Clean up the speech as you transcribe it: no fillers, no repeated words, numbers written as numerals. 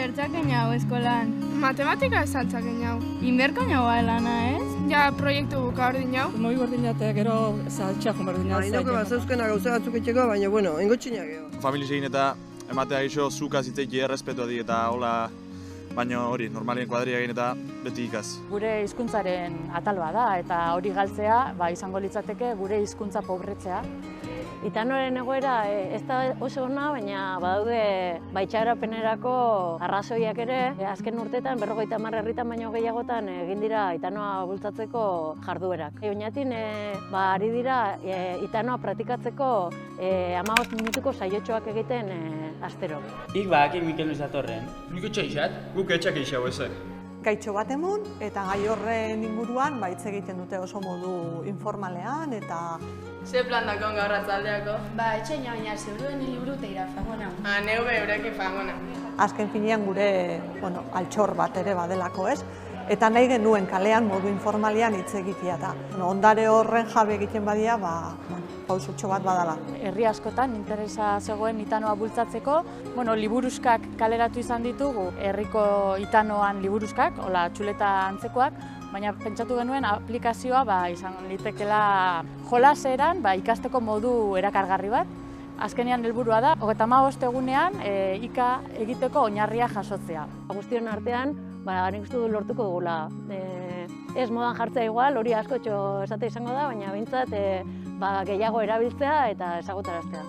zertzaken hau eskolan? Matematika ez altzaken hau. Inberko nagoa lana, ez? Ja, proiektu buka ordin hau. Moi berdin eta gero zaltxakun berdin. Hainoko bat zauzkena gauza batzuk etxeko, baina, bueno, engotxinak geho. Familiz egin eta ematea iso zuka zitzeiki errespetua di eta hola, baina hori, normalien kuadria egin eta beti ikaz. Gure hizkuntzaren atalba da eta hori galtzea izango litzateke gure hizkuntza pobretzea. Itanoren egoera ez da oso ona, baina badaude itxaropenerako arrazoiak ere. Azken urteetan 50 herritan baino gehiagotan egin dira itanoa bultzatzeko jarduerak. Oñatin ari dira itanoa praktikatzeko 15 minutuko saiotxoak egiten astero. Ik badakik Mikel Luis datorren. Nik etxe izat? Guk etxak izau ezak. Gaitxo bat emun eta gai horren inguruan hitz egiten dute oso modu informalean eta... Ze plan dakon gaur atzaldeako? Etxein baina zeuruen liburu teira fangona. Neu beureke fangona. Azken finean gure altxor bat ere badelako, ez? Eta nahi genuen kalean modu informalean hitz egitea da. Ondare horren jabe egiten badia, pausutxo bat badala. Herri askotan interesa zegoen itanoa bultzatzeko, liburuskak kaleratu izan ditugu, herriko itanoan liburuskak, hola txuleta antzekoak, baina pentsatu genuen aplikazioa izan litekela jolaseran ikasteko modu erakargarri bat. Azkenean helburua da, 35 egunean ika egiteko oinarria jasotzea. Guztion artean, nik uste dut lortuko dugula. Ez modan jartzea igual, hori askotxo esate izango da, baina behintzat gehiago erabiltzea eta ezagutaraztea.